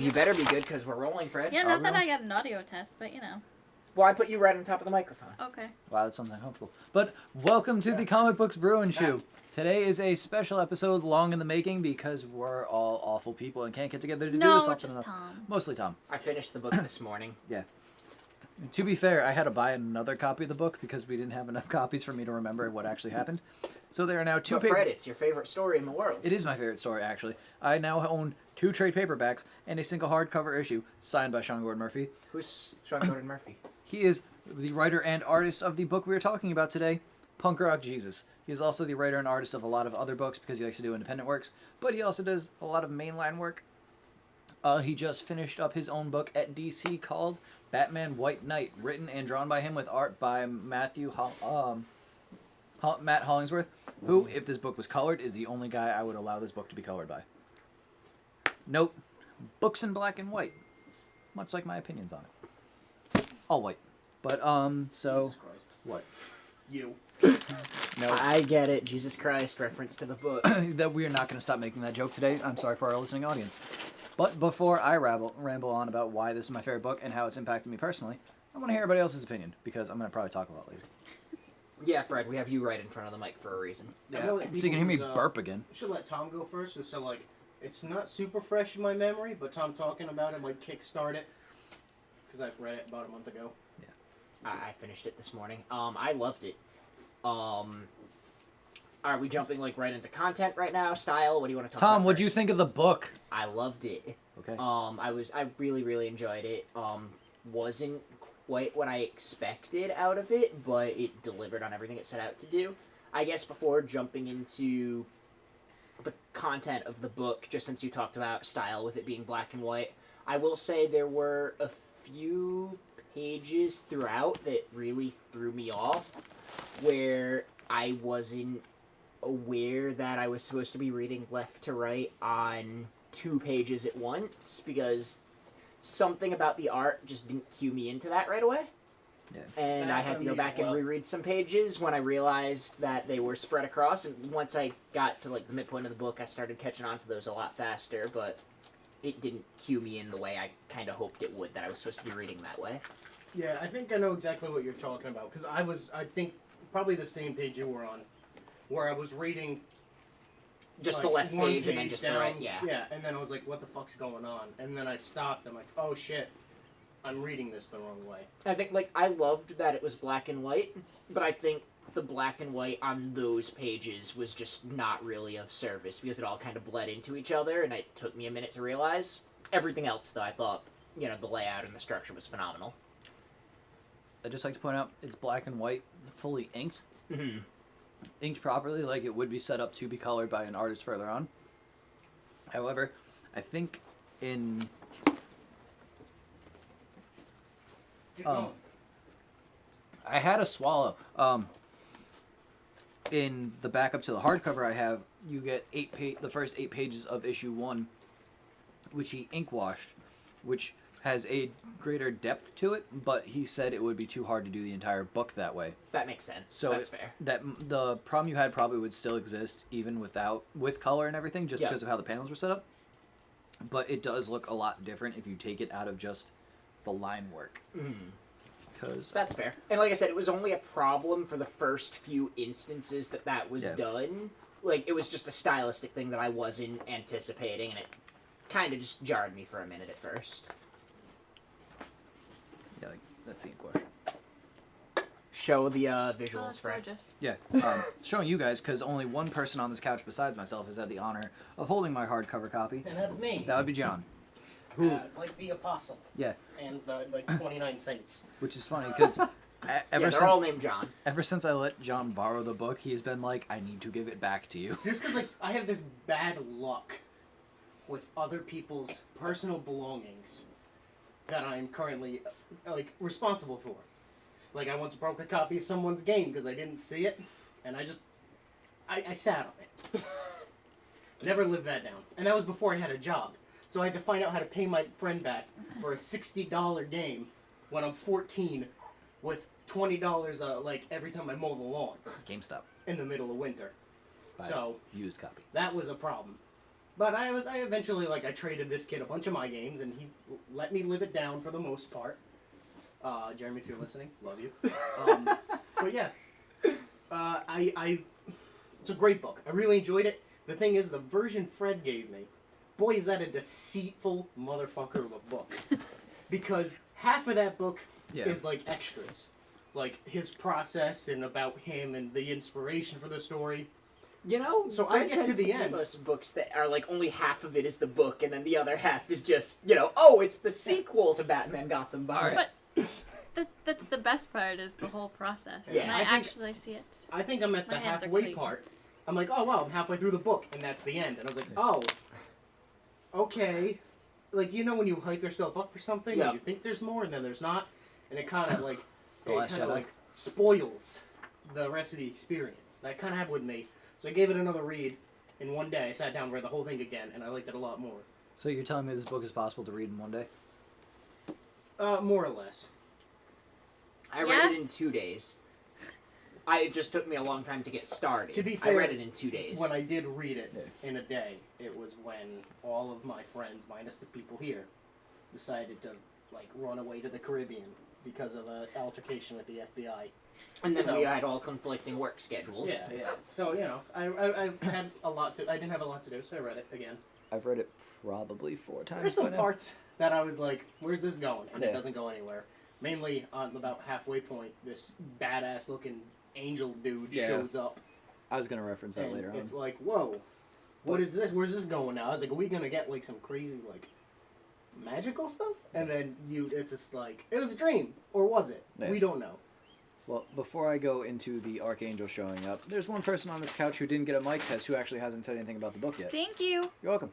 You better be good because we're rolling, Fred. Yeah, not that I got an audio test, but Well, I put you right on top of the microphone. Okay. Wow, that sounds uncomfortable. But welcome to the Comic Books Brew and Chew. Today is a special episode, long in the making, because we're all awful people and can't get together to do this often enough. Tom. Mostly Tom. I finished the book this morning. Yeah. To be fair, I had to buy another copy of the book because we didn't have enough copies for me to remember what actually happened. So there are now two. But Fred, it's your favorite story in the world. It is my favorite story, actually. I now own 2 trade paperbacks and a single hardcover issue signed by Sean Gordon Murphy. Who's Sean Gordon Murphy? He is the writer and artist of the book we are talking about today, Punk Rock Jesus. He is also the writer and artist of a lot of other books because he likes to do independent works, but he also does a lot of mainline work. He just finished up his own book at DC called Batman White Knight, written and drawn by him with art by Matt Hollingsworth, who, if this book was colored, is the only guy I would allow this book to be colored by. Note, books in black and white, much like my opinions on it. All white. But, so... Jesus Christ. What? You. No. I get it. Jesus Christ, reference to the book. That we are not going to stop making that joke today. I'm sorry for our listening audience. But before I ramble on about why this is my favorite book and how it's impacted me personally, I want to hear everybody else's opinion, because I'm going to probably talk a lot later. Yeah, Fred, we have you right in front of the mic for a reason. Yeah. So you can hear me burp again. I should let Tom go first, just so, like, it's not super fresh in my memory, but Tom talking about it might kickstart it, because I've read it about a month ago. Yeah. I finished it this morning. I loved it. Are we jumping like right into content right now? Style? What do you want to talk about? Tom, what'd you think of the book? I loved it. Okay. I really enjoyed it. Wasn't quite what I expected out of it, but it delivered on everything it set out to do. I guess before jumping into the content of the book, just since you talked about style with it being black and white, I will say there were a few pages throughout that really threw me off, where I wasn't aware that I was supposed to be reading left to right on 2 pages at once, because something about the art just didn't cue me into that right away. Yeah. And I had to go back and reread some pages when I realized that they were spread across, and once I got to like the midpoint of the book, I started catching on to those a lot faster, but it didn't cue me in the way I kind of hoped it would, that I was supposed to be reading that way. Yeah, I think I know exactly what you're talking about, because I think, probably the same page you were on, where I was reading just like, the left one page and then just down, the right, yeah. Yeah, and then I was like, what the fuck's going on? And then I stopped, I'm like, oh shit, I'm reading this the wrong way. I think, like, I loved that it was black and white, but I think the black and white on those pages was just not really of service, because it all kind of bled into each other, and it took me a minute to realize. Everything else, though, I thought, you know, the layout and the structure was phenomenal. I'd just like to point out, it's black and white, fully inked. Mm-hmm. Inked properly, like it would be set up to be colored by an artist further on. However, I think in... I had a swallow. In the backup to the hardcover I have, you get the first 8 pages of issue 1, which he ink washed, which has a greater depth to it, but he said it would be too hard to do the entire book that way. That makes sense. So that's fair. That the problem you had probably would still exist even with color and everything, just because of how the panels were set up. But it does look a lot different if you take it out of just the line work. Because that's fair. And like I said, it was only a problem for the first few instances that was done. Like, it was just a stylistic thing that I wasn't anticipating, and it kind of just jarred me for a minute at first. Yeah, like, that's the question. Show the visuals, Fred. Gorgeous. Yeah, showing you guys, because only one person on this couch besides myself has had the honor of holding my hardcover copy. And that's me. That would be John. Who? Like the apostle. Yeah. And the, like, 29 saints. Which is funny, because they're all named John. Ever since I let John borrow the book, he's been like, I need to give it back to you. Just because, like, I have this bad luck with other people's personal belongings that I'm currently, like, responsible for. Like, I once broke a copy of someone's game because I didn't see it, and I sat on it. Never lived that down. And that was before I had a job. So I had to find out how to pay my friend back for a $60 game when I'm 14 with $20, like, every time I mow the lawn. GameStop. In the middle of winter. Buy So, used copy. that was a problem. But I eventually, like, I traded this kid a bunch of my games, and he let me live it down for the most part. Jeremy, if you're listening, love you. But yeah, it's a great book. I really enjoyed it. The thing is, the version Fred gave me, boy, is that a deceitful motherfucker of a book. Because half of that book is, like, extras. Like, his process and about him and the inspiration for the story. You know, so Fred I get to tends the give end. us books that are like only half of it is the book, and then the other half is just, you know, oh, it's the sequel to Batman Gotham by. But that's the best part is the whole process. Yeah, and I I think- actually see it. I think I'm at My the hands are halfway clean. part. I'm like, oh wow, I'm halfway through the book, and that's the end. And I was like, oh, okay. Like, you know when you hype yourself up for something, Yeah. and you think there's more, and then there's not, and it kind of like, The Last Jedi. like spoils the rest of the experience. That kind of happened with me. So I gave it another read. In one day, I sat down and read the whole thing again, and I liked it a lot more. So you're telling me this book is possible to read in one day? More or less. I read it in 2 days. It just took me a long time to get started. To be I fair, read it in 2 days. When I did read it in a day, it was when all of my friends, minus the people here, decided to like run away to the Caribbean because of an altercation with the FBI. And then So- we had all conflicting work schedules. Yeah. So you know, I had a lot to. I didn't have a lot to do, so I read it again. I've read it probably 4 times. There's by some now. parts that I was like, "Where's this going?" And Yeah. it doesn't go anywhere. Mainly on about halfway point, this badass looking angel dude Yeah. shows up. I was gonna reference that And later on. it's like, whoa, what is this? Where's this going now? I was like, are we gonna get like some crazy like magical stuff? And then it's just like, it was a dream, or was it? Yeah. We don't know. Well, before I go into the Archangel showing up, there's one person on this couch who didn't get a mic test who actually hasn't said anything about the book yet. Thank you. You're welcome.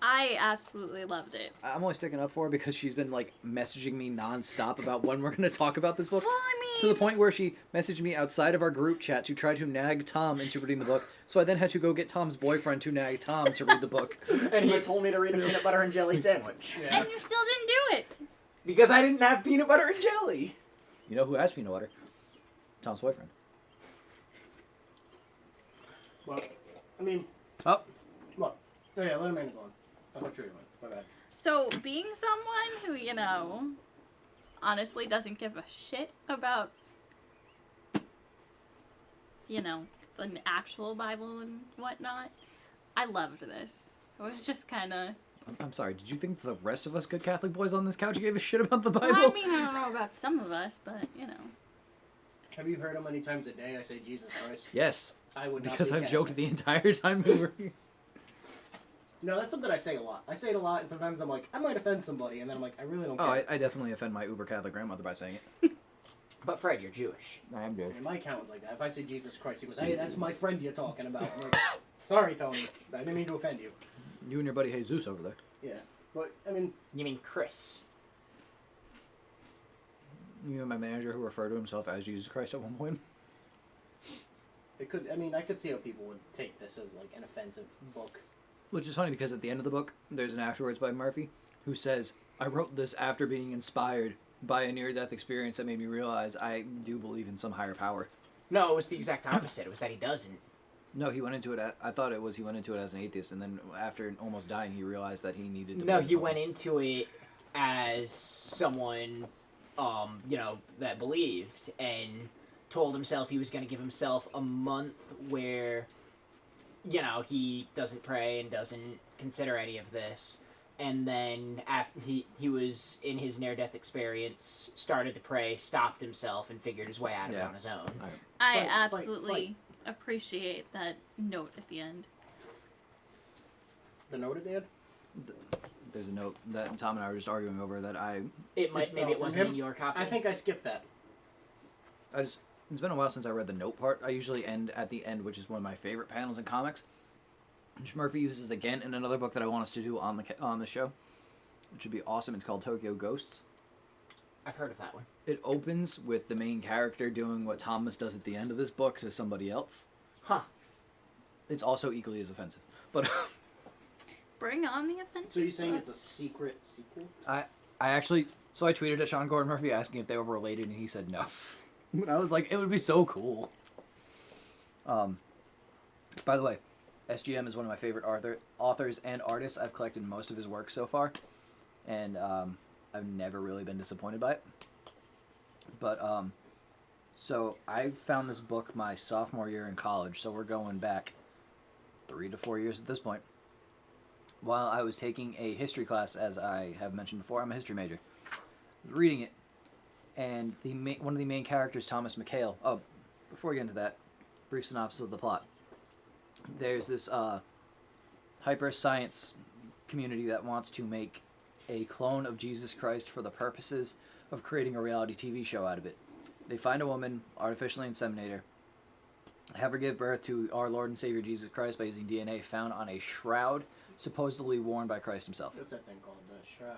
I absolutely loved it. I'm only sticking up for her because she's been like messaging me nonstop about when we're going to talk about this book. Well, I mean, To the point where she messaged me outside of our group chat to try to nag Tom into reading the book. So I then had to go get Tom's boyfriend to nag Tom to read the book. And he told me to read a peanut butter and jelly sandwich. and you still didn't do it. Because I didn't have peanut butter and jelly. You know who has peanut butter? Tom's boyfriend. Well, I mean, Oh, what? Oh yeah, let him in. Go on. I thought you were doing. My bad. So, being someone who, you know, honestly doesn't give a shit about, you know, the actual Bible and whatnot, I loved this. It was just kind of... I'm sorry. Did you think the rest of us good Catholic boys on this couch gave a shit about the Bible? Well, I mean, I don't know about some of us, but, you know. Have you heard how many times a day I say Jesus Christ? Yes, I would not because be I've Catholic. joked the entire time we were here. No, that's something I say a lot. I say it a lot, and sometimes I'm like, I might offend somebody, and then I'm like, I really don't Oh, care. I definitely offend my uber Catholic grandmother by saying it. But Fred, you're Jewish. I am Jewish. And my accountant's like that. If I say Jesus Christ, he goes, hey, that's my friend you're talking about. I'm like, sorry, Tony. I didn't mean to offend you. You and your buddy Jesus over there. Yeah. But, I mean, You mean Chris? You and my manager who referred to himself as Jesus Christ at one point. it could, I mean, I could see how people would take this as, like, an offensive book. Which is funny because at the end of the book, there's an afterwards by Murphy who says, I wrote this after being inspired by a near-death experience that made me realize I do believe in some higher power. No, it was the exact opposite. It was that he doesn't. No, he went into it. I thought it was he went into it as an atheist, and then after almost dying, he realized that he needed to. No, believe he something. went into it as someone, you know, that believed and told himself he was going to give himself a month where, you know, he doesn't pray and doesn't consider any of this. And then after he was in his near-death experience, started to pray, stopped himself, and figured his way out of it Yeah. on his own. I Fight, absolutely appreciate that note at the end. The note at the end? There's a note that Tom and I were just arguing over that Maybe it from wasn't him? in your copy. I think I skipped that. it's been a while since I read the note part. I usually end at the end, which is one of my favorite panels in comics, which Murphy uses again in another book that I want us to do on the show, which would be awesome. It's called Tokyo Ghosts. I've heard of that one. It opens with the main character doing what Thomas does at the end of this book to somebody else. Huh. It's also equally as offensive. But Bring on the offensive. So you're saying it's a secret sequel? I tweeted at Sean Gordon Murphy asking if they were related, and he said no. But I was like, it would be so cool. By the way, SGM is one of my favorite authors and artists. I've collected most of his work so far, and I've never really been disappointed by it. But so I found this book my sophomore year in college, so we're going back 3 to 4 years at this point. While I was taking a history class, as I have mentioned before, I'm a history major. I was reading it, and one of the main characters, Thomas McHale. Oh, before we get into that, brief synopsis of the plot. There's this hyper science community that wants to make a clone of Jesus Christ for the purposes of creating a reality TV show out of it. They find a woman, artificially inseminate her, have her give birth to our Lord and Savior Jesus Christ by using DNA found on a shroud supposedly worn by Christ himself. What's that thing called? The shroud,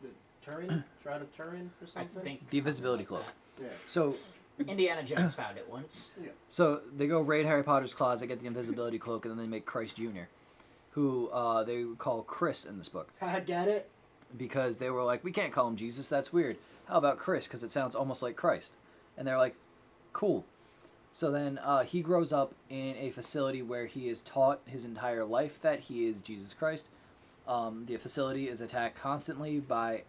the Turin, shroud of Turin, or I something. think The invisibility something cloak. like Yeah. So that. Indiana Jones found it once. So they go raid Harry Potter's closet, get the invisibility cloak, and then they make Christ Jr., who they call Chris in this book. I get it. Because they were like, we can't call him Jesus, that's weird. How about Chris? Because it sounds almost like Christ. And they're like, cool. So then he grows up in a facility where he is taught his entire life that he is Jesus Christ. The facility is attacked constantly by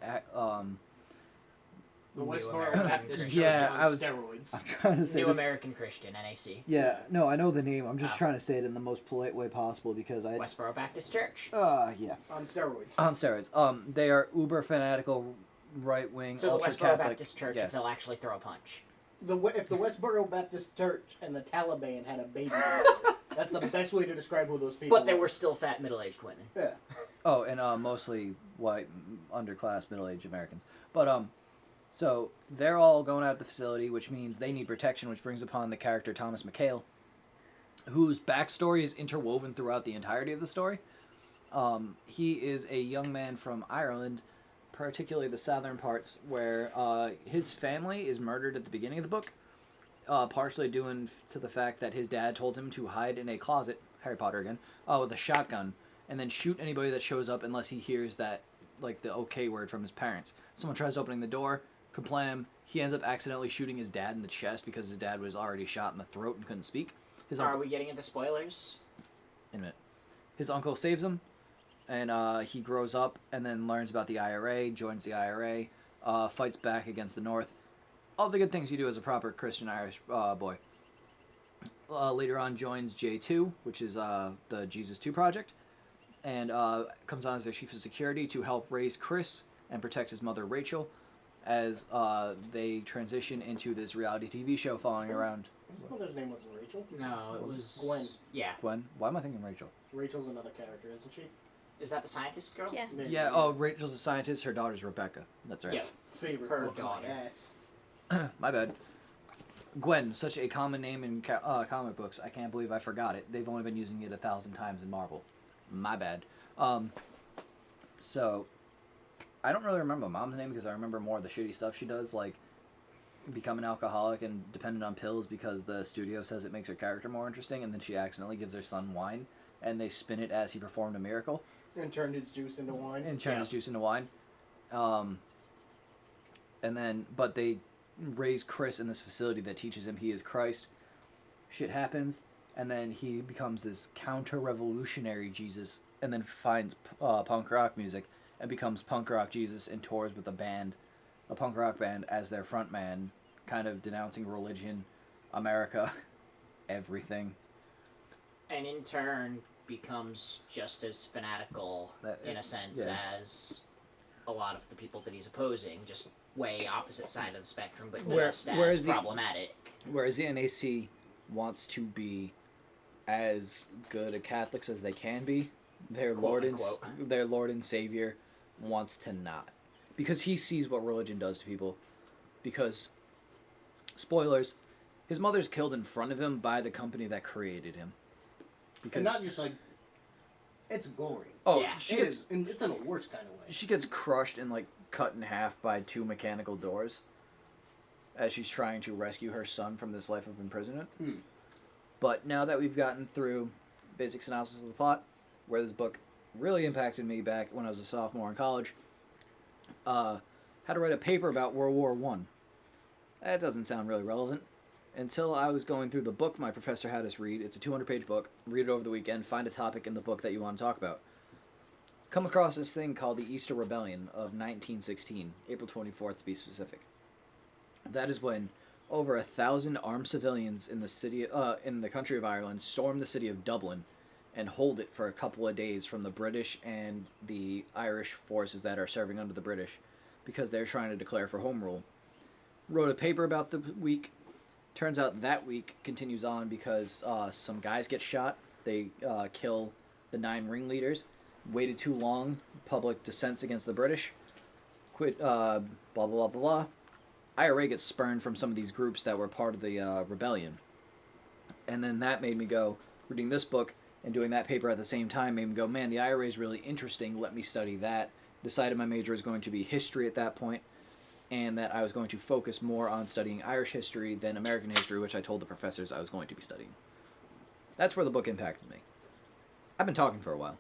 The Westboro American Baptist Church Yeah, on I was- steroids. I'm trying to say New this. American Christian, NAC. Yeah, no, I know the name. I'm just Oh. trying to say it in the most polite way possible because I. Westboro Baptist Church. Yeah. On steroids. On steroids. They are uber fanatical, right wing, So the ultra Westboro Catholic. Baptist Church, yes. if they'll actually throw a punch. If the Westboro Baptist Church and the Taliban had a baby, that's the best way to describe who those people But they were still fat middle-aged women. Yeah. Oh, and mostly white, underclass, middle-aged Americans. But so they're all going out the facility, which means they need protection, which brings upon the character Thomas McHale, whose backstory is interwoven throughout the entirety of the story. He is a young man from Ireland, particularly the southern parts, where his family is murdered at the beginning of the book, partially due to the fact that his dad told him to hide in a closet, Harry Potter again, with a shotgun, and then shoot anybody that shows up unless he hears that, like, the okay word from his parents. Someone tries opening the door, kablam, he ends up accidentally shooting his dad in the chest because his dad was already shot in the throat and couldn't speak. Are we getting into spoilers? In a minute. His uncle saves him, and he grows up and then learns about the IRA, joins the IRA, fights back against the North. All the good things you do as a proper Christian Irish boy. Later on joins J2, which is the Jesus 2 project, and comes on as their chief of security to help raise Chris and protect his mother Rachel as they transition into this reality TV show following around His mother's name wasn't Rachel. No, it was... Gwen. Yeah. Gwen. Why am I thinking Rachel? Rachel's another character, isn't she? Is that the scientist girl? Yeah. Yeah, oh, Rachel's a scientist, her daughter's Rebecca. That's right. Yeah. Favorite Her book of daughter. my ass. My bad. Gwen, such a common name in comic books. I can't believe I forgot it. They've only been using it 1,000 times in Marvel. My bad. So, I don't really remember Mom's name because I remember more of the shitty stuff she does, like become an alcoholic and dependent on pills because the studio says it makes her character more interesting, and then she accidentally gives her son wine, and they spin it as he performed a miracle. And turned his juice into wine. And turned his juice into wine. And then, but they raise Chris in this facility that teaches him he is Christ. Shit happens, and then he becomes this counter-revolutionary Jesus, and then finds punk rock music, and becomes punk rock Jesus and tours with a band, a punk rock band, as their front man, kind of denouncing religion, America, everything. And in turn becomes just as fanatical, in a sense, yeah. as a lot of the people that he's opposing, just way opposite side of the spectrum, but Whereas just as the- problematic. Whereas the NAC wants to be as good a Catholics as they can be, their Quote, Lord unquote. and their Lord and Savior wants to not, because he sees what religion does to people. Because, spoilers, his mother's killed in front of him by the company that created him. Because And not just like, it's gory. Yeah, she It gets is, and it's in a worse kind of way. she gets crushed and like cut in half by 2 mechanical doors as she's trying to rescue her son from this life of imprisonment. Hmm. But now that we've gotten through basic synopsis of the plot, where this book really impacted me back when I was a sophomore in college, had to write a paper about World War I. That doesn't sound really relevant. until I was going through the book my professor had us read. It's a 200-page book. Read it over the weekend. Find a topic in the book that you want to talk about. Come across this thing called the Easter Rebellion of 1916, April 24th to be specific. That is when over 1,000 armed civilians in the country of Ireland stormed the city of Dublin and hold it for a couple of days from the British and the Irish forces that are serving under the British because they're trying to declare for home rule. Wrote a paper about the week. Turns out that week continues on because some guys get shot. They kill the 9 ringleaders. Waited too long. Public dissents against the British. Quit. Blah blah blah blah blah. IRA gets spurned from some of these groups that were part of the rebellion. And then that made me go, reading this book and doing that paper at the same time made me go, man, the IRA is really interesting. Let me study that. Decided my major was going to be history at that point, and that I was going to focus more on studying Irish history than American history, which I told the professors I was going to be studying. That's where the book impacted me. I've been talking for a while.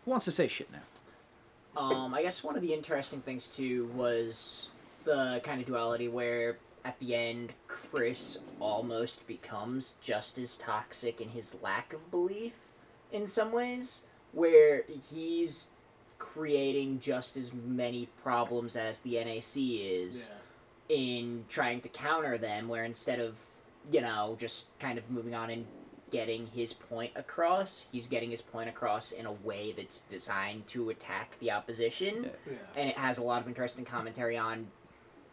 Who wants to say shit now? I guess one of the interesting things too was the kind of duality where at the end Chris almost becomes just as toxic in his lack of belief in some ways, where he's creating just as many problems as the NAC is in trying to counter them, where instead of, just kind of moving on and getting his point across, he's getting his point across in a way that's designed to attack the opposition. And it has a lot of interesting commentary on,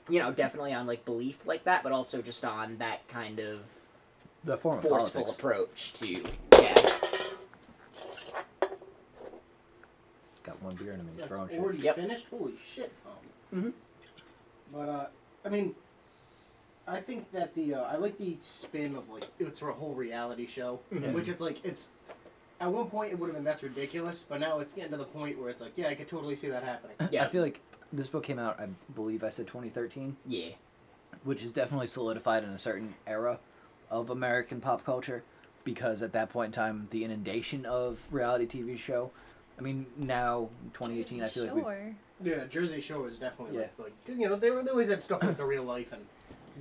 definitely on like belief like that, but also just on that kind of The form of forceful politics. approach to He's got one beer in him and he's That's throwing shit. already Yep. finished? Holy shit. Mhm. But, I think that I like the spin of, it's a whole reality show, Mhm. which it's, at one point it would have been, that's ridiculous, but now it's getting to the point where it's like, yeah, I could totally see that happening. Yeah. I feel like this book came out, I believe I said 2013, Yeah. which is definitely solidified in a certain era of American pop culture, because at that point in time, the inundation of reality TV show, now, 2018, I feel like we've... Sure. Yeah, Jersey Shore is definitely Yeah. they always had stuff like The Real Life and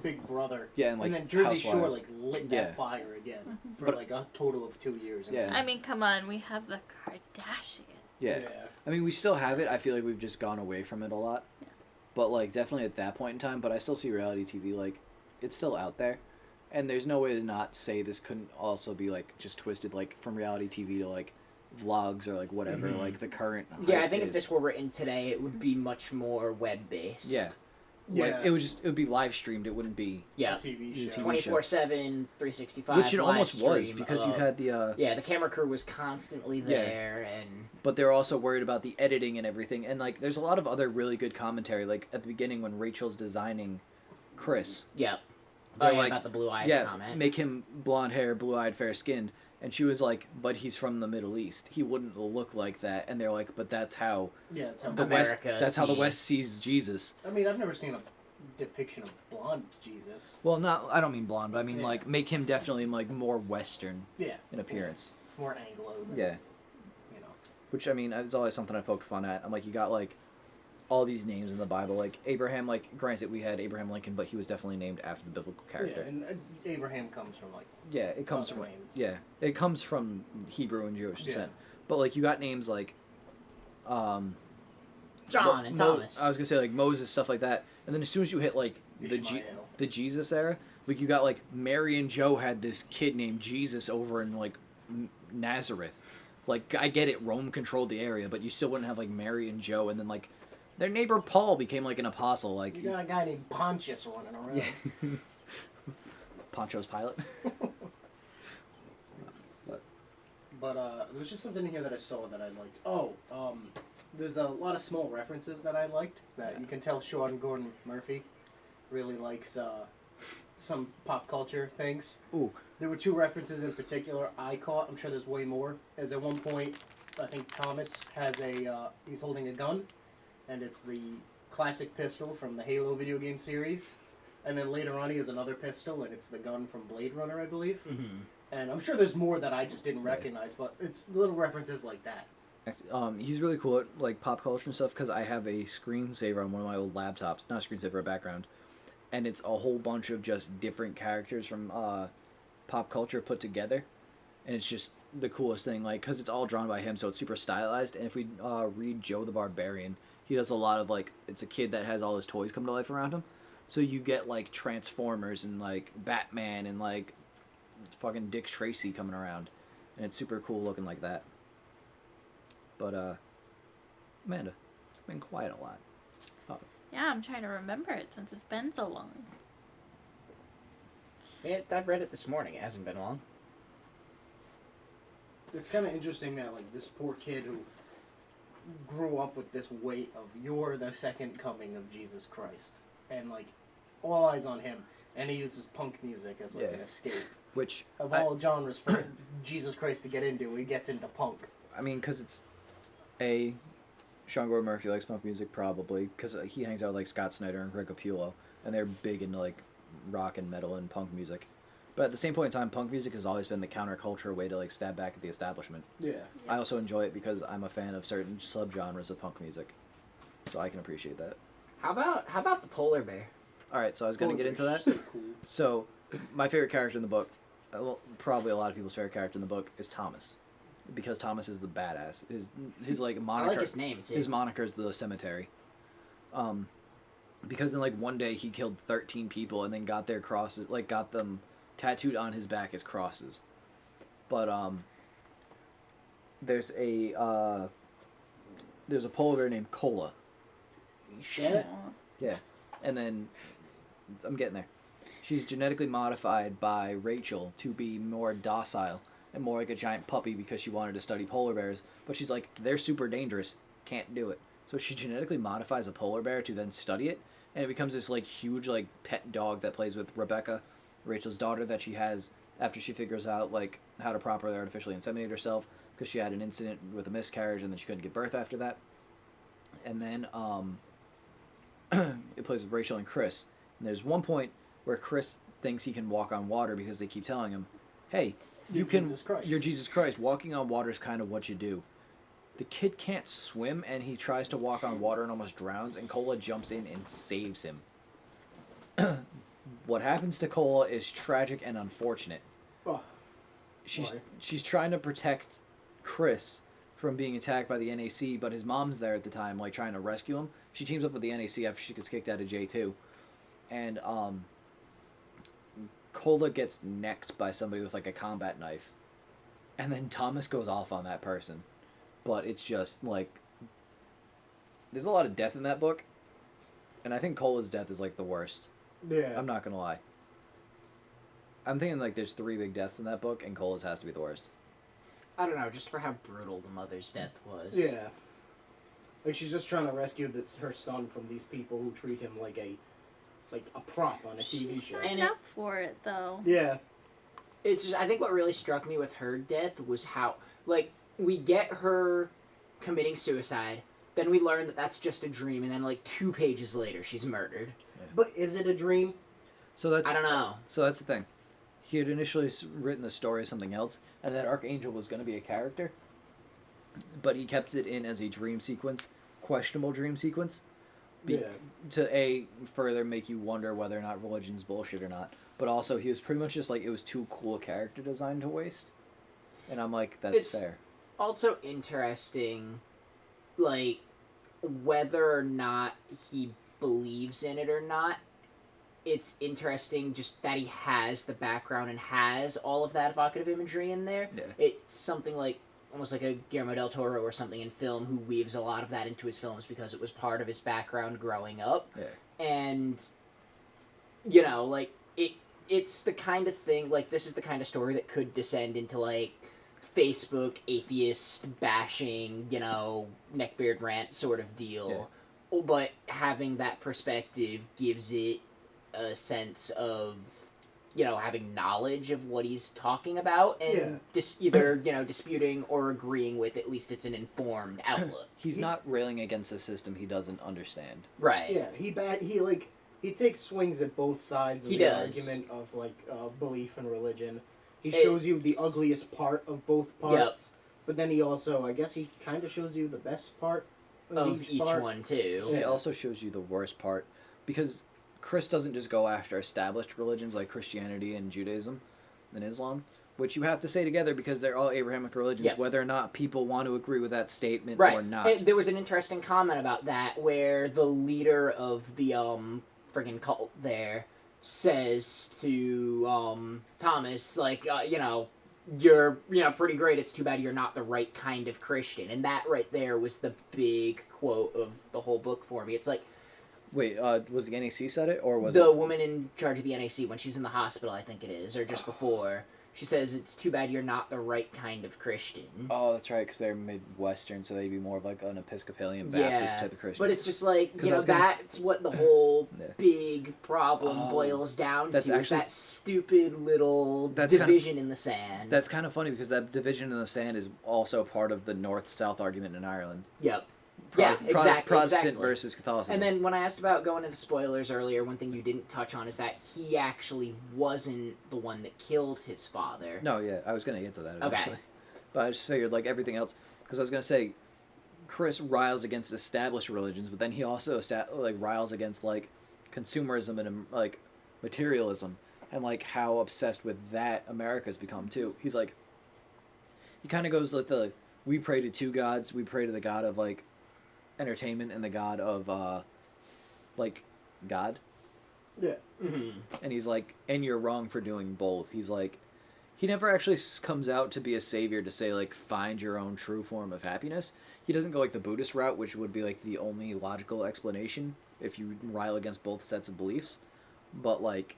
Big Brother. Yeah, and, then Jersey Shore Housewives. lit Yeah. that fire again for But- a total of 2 years. Yeah. Come on, we have the Kardashians. Yeah. We still have it. I feel like we've just gone away from it a lot. Yeah. But, definitely at that point in time, but I still see reality TV, it's still out there. And there's no way to not say this couldn't also be, just twisted, from reality TV to, vlogs or, whatever, Mhm. the current Yeah, I hype think if is. this were written today, it would be much more web-based. Yeah. Yeah. It would be live streamed. It wouldn't be... Yeah. A TV The show. TV 24/7, 365. Which it live almost was, stream because you of- had the... Yeah, the camera crew was constantly Yeah. there, and But they're also worried about the editing and everything. And, there's a lot of other really good commentary. At the beginning when Rachel's designing Chris. yeah. They're Oh, yeah, like, about the blue eyes yeah, comment. make him blonde hair, blue-eyed, fair-skinned. And she was like, but he's from the Middle East. He wouldn't look like that. And they're like, but that's how Yeah, it's how the West... America That's how the West sees- sees Jesus. I've never seen a depiction of blonde Jesus. Well, I don't mean blonde, but I mean, Yeah. make him definitely, more Western Yeah. in appearance. More Anglo than, Yeah. Which, is always something I poked fun at. I'm like, you got, all these names in the Bible. Abraham, granted, we had Abraham Lincoln, but he was definitely named after the biblical character. Yeah, and Abraham comes from, Yeah, it comes other from... names. Yeah, it comes from Hebrew and Jewish Yeah. descent. But, you got names John and Mo- Thomas. I was gonna say, Moses, stuff like that. And then as soon as you hit, Ishmael. the Jesus era, you got, Mary and Joe had this kid named Jesus over in, Nazareth. I get it, Rome controlled the area, but you still wouldn't have, Mary and Joe, and then, their neighbor Paul became, an apostle, You got a guy named Pontius running around. Yeah. Poncho's Pilate. But there was just something in here that I saw that I liked. There's a lot of small references that I liked that Yeah. you can tell Sean Gordon Murphy really likes some pop culture things. Ooh. There were 2 references in particular I caught. I'm sure there's way more. As at one point, I think Thomas has he's holding a gun, and it's the classic pistol from the Halo video game series. And then later on, he has another pistol, and it's the gun from Blade Runner, I believe. Mm-hmm. And I'm sure there's more that I just didn't recognize, but it's little references like that. He's really cool at pop culture and stuff because I have a screensaver on one of my old laptops, not a screensaver, a background, and it's a whole bunch of just different characters from pop culture put together, and it's just the coolest thing, like, because it's all drawn by him, so it's super stylized. And if we read Joe the Barbarian, he does a lot of, like, it's a kid that has all his toys come to life around him, so you get, like, Transformers and, like, Batman and, like, fucking Dick Tracy coming around, and it's super cool looking like that. But Amanda, it's been quiet a lot. Thoughts? Yeah, I'm trying to remember it since it's been so long. I've read it this morning. It hasn't been long. It's kind of interesting that, like, this poor kid who grew up with this weight of you're the second coming of Jesus Christ, and, like, all eyes on him, and he uses punk music as, like, an escape. Which, Of all genres for Jesus Christ to get into, he gets into punk. I mean, because it's Sean Gordon Murphy likes punk music, probably, because he hangs out with, like, Scott Snyder and Greg Capullo, and they're big into, like, rock and metal and punk music. But at the same point in time, punk music has always been the counterculture way to, like, stab back at the establishment. Yeah. I also enjoy it because I'm a fan of certain subgenres of punk music, so I can appreciate that. How about the polar bear? All right, so I was going to get into that. So cool. So, my favorite character in the book, well, probably a lot of people's favorite character in the book, is Thomas, because Thomas is the badass. His like I moniker. like his name too. His moniker is the cemetery. Because in, like, one day he killed 13 people and then got their crosses, like, got them tattooed on his back as crosses. But there's a polar bear named Cola. Get it? Aw. Yeah, and then I'm getting there. She's genetically modified by Rachel to be more docile and more like a giant puppy because she wanted to study polar bears. But she's like, they're super dangerous, can't do it. So she genetically modifies a polar bear to then study it, and it becomes this, like, huge, like, pet dog that plays with Rebecca, Rachel's daughter, that she has after she figures out, like, how to properly artificially inseminate herself because she had an incident with a miscarriage and then she couldn't give birth after that. And then it plays with Rachel and Chris. And there's one point where Chris thinks he can walk on water because they keep telling him, hey, You're Jesus Christ. You're Jesus Christ. Walking on water is kind of what you do. The kid can't swim, and he tries to walk on water and almost drowns, and Cola jumps in and saves him. What happens to Cola is tragic and unfortunate. Oh, She's trying to protect Chris from being attacked by the NAC, but his mom's there at the time, like, trying to rescue him. She teams up with the NAC after she gets kicked out of J2. And Cola gets necked by somebody with, like, a combat knife. And then Thomas goes off on that person. But it's just, like, there's a lot of death in that book. And I think Cola's death is, like, the worst. yeah. I'm not gonna lie. I'm thinking, like, there's 3 big deaths in that book, and Cola's has to be the worst. I don't know, just for how brutal the mother's death was. Yeah. Like, she's just trying to rescue her son from these people who treat him like a prop on a TV She show. signed up for it, though. Yeah. It's just, I think what really struck me with her death was how, like, we get her committing suicide, then we learn that that's just a dream, and then, like, 2 pages later, she's murdered. But is it a dream? So that's I don't know. So that's the thing. He had initially written the story as something else, and that Archangel was going to be a character, but he kept it in as a dream sequence, questionable dream sequence, to further make you wonder whether or not religion's bullshit or not. But also, he was pretty much just like, it was too cool a character design to waste, and I'm like, that's It's fair. Also interesting, like, whether or not he believes in it or not. It's interesting just that he has the background and has all of that evocative imagery in there. Yeah. It's something like, almost like a Guillermo del Toro or something in film, who weaves a lot of that into his films because it was part of his background growing up. Yeah. And, you know, like, it's the kind of thing, like, this is the kind of story that could descend into, like, Facebook atheist bashing, you know, neckbeard rant sort of deal. Yeah. But having that perspective gives it a sense of, you know, having knowledge of what he's talking about, and either, you know, disputing or agreeing with, at least it's an informed outlook. He's not railing against a system he doesn't understand. Right. Yeah, he takes swings at both sides of the argument of, like, belief and religion. He shows you the ugliest part of both parts, but then he also, I guess he kind of shows you the best part of each part. One, too. He also shows you the worst part, because Chris doesn't just go after established religions like Christianity and Judaism and Islam, which you have to say together because they're all Abrahamic religions, Yeah. whether or not people want to agree with that statement Right. or not. And there was an interesting comment about that where the leader of the friggin' cult there says to Thomas, like, you're pretty great. It's too bad you're not the right kind of Christian. And that right there was the big quote of the whole book for me. It's like Wait, was the NAC said it, or was the it... woman in charge of the NAC when she's in the hospital, I think it is, or just before. She says it's too bad you're not the right kind of Christian. Oh, that's right, because they're Midwestern, so they'd be more of like an Episcopalian Baptist type of Christian. But it's just like, 'Cause I was gonna that's what the whole Yeah. big problem boils down that's to, is actually- that stupid little That's division in the sand. That's kind of funny because that division in the sand is also part of the North-South argument in Ireland. Yep. Yeah, exactly. Protestant exactly. versus Catholicism. And then when I asked about going into spoilers earlier, one thing you didn't touch on is that he actually wasn't the one that killed his father. No, yeah, I was going to get to that Okay. eventually. But I just figured, like, everything else, because I was going to say, Chris riles against established religions, but then he also, riles against, like, consumerism and, like, materialism, and, like, how obsessed with that America's become, too. He's, like, he kind of goes, like, we pray to two gods. We pray to the god of, like, entertainment and the god of, like, God. Yeah. Mm-hmm. And he's like, and you're wrong for doing both. He's like, he never actually comes out to be a savior to say, like, find your own true form of happiness. He doesn't go, like, the Buddhist route, which would be, like, the only logical explanation if you rile against both sets of beliefs. But, like,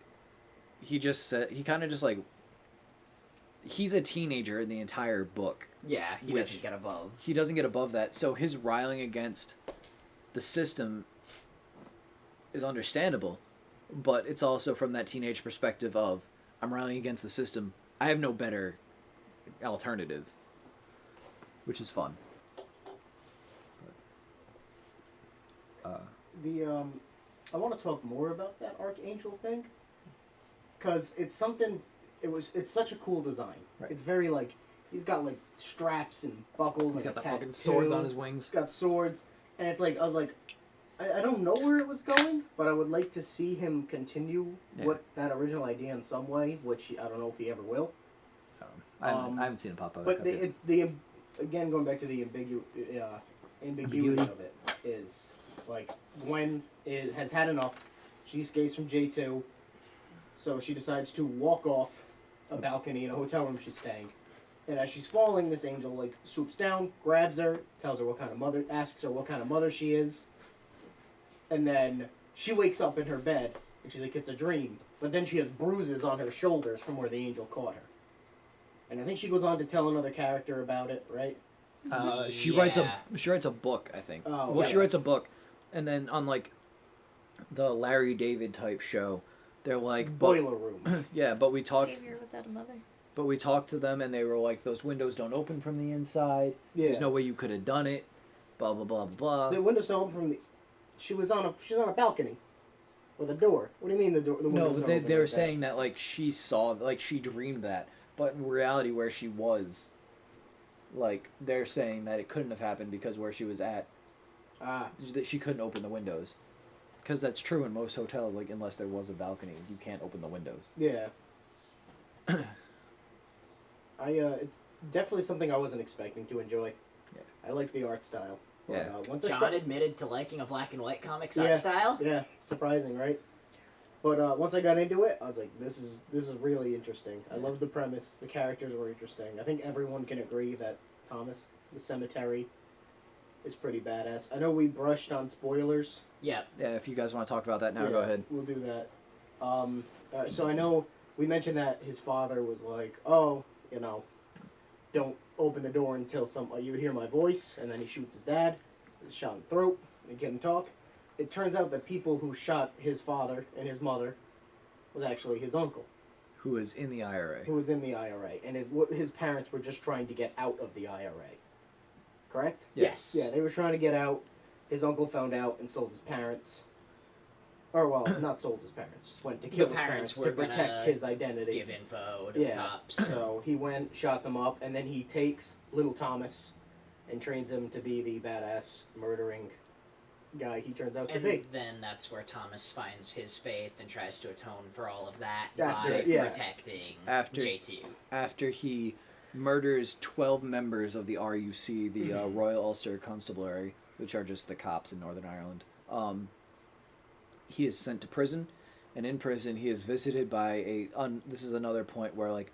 he just said, he kind of just, like, he's a teenager in the entire book. Yeah, he Which- doesn't get above. He doesn't get above that, so his riling against the system is understandable, but it's also from that teenage perspective of, I'm railing against the system, I have no better alternative, which is fun. I want to talk more about that Archangel thing, because it's something. It's such a cool design. Right. It's very like he's got like straps and buckles He's and got a the fucking tattoo. swords on his wings. He's got swords, and it's like I was like, I don't know where it was going, but I would like to see him continue what that original idea in some way, which I don't know if he ever will. I haven't seen it pop up. But again, going back to the ambiguity of it is like Gwen has had enough. She escapes from J2, so she decides to walk off a balcony in a hotel room she's staying. And as she's falling, this angel like swoops down, grabs her, tells her what kind of mother, asks her what kind of mother she is, and then she wakes up in her bed and she's like, it's a dream. But then she has bruises on her shoulders from where the angel caught her. And I think she goes on to tell another character about it, right? She writes a book, I think. Oh, well, yeah. she writes a book, and then on like the Larry David type show, they're like, Boiler room. yeah, but we talked. Savior without a mother. But we talked to them, and they were like, those windows don't open from the inside. Yeah. There's no way you could have done it. Blah blah blah blah. The windows open from the. She's on a balcony, with a door. What do you mean the door? The No, windows but don't they open were like that? saying that like she saw, like she dreamed that, but in reality, where she was, like they're saying that it couldn't have happened because where she was at, that she couldn't open the windows, because that's true in most hotels. Like unless there was a balcony, you can't open the windows. Yeah. It's definitely something I wasn't expecting to enjoy. Yeah. I like the art style. But, Yeah. Once I John admitted to liking a black and white comics Yeah. art style. yeah, surprising, right? But once I got into it, I was like, this is really interesting. I love the premise. The characters were interesting. I think everyone can agree that Thomas, the cemetery, is pretty badass. I know we brushed on spoilers. Yeah. Yeah, if you guys want to talk about that now, Yeah, go ahead. We'll do that. So I know we mentioned that his father was like, oh, don't open the door until you hear my voice, and then he shoots his dad. He's shot in the throat. They can't talk. It turns out the people who shot his father and his mother was actually his uncle, Who is in the IRA? who was in the IRA, and his parents were just trying to get out of the IRA. Correct? Yes. Yeah, they were trying to get out. His uncle found out and sold his parents. Or, well, not sold his parents. Just went to kill The his parents parents were to protect gonna his identity. Give info to the Yeah. cops. So he went, shot them up, and then he takes little Thomas and trains him to be the badass murdering guy he turns out to And be. then that's where Thomas finds his faith and tries to atone for all of that After- by yeah. protecting After- J2. After he murders 12 members of the RUC, the Royal Ulster Constabulary, which are just the cops in Northern Ireland, he is sent to prison, and in prison he is visited by this is another point where, like,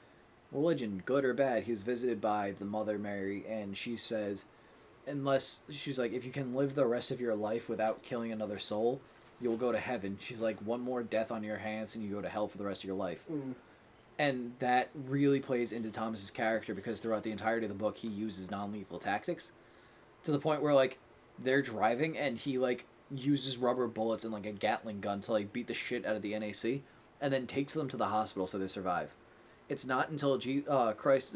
religion, good or bad, he is visited by the Mother Mary, and she says, she's like, if you can live the rest of your life without killing another soul, you'll go to heaven. She's like, one more death on your hands and you go to hell for the rest of your life. And that really plays into Thomas's character, because throughout the entirety of the book he uses non-lethal tactics, to the point where, like, they're driving and he, like, uses rubber bullets and, like, a Gatling gun to, like, beat the shit out of the NAC, and then takes them to the hospital so they survive. It's not until Chris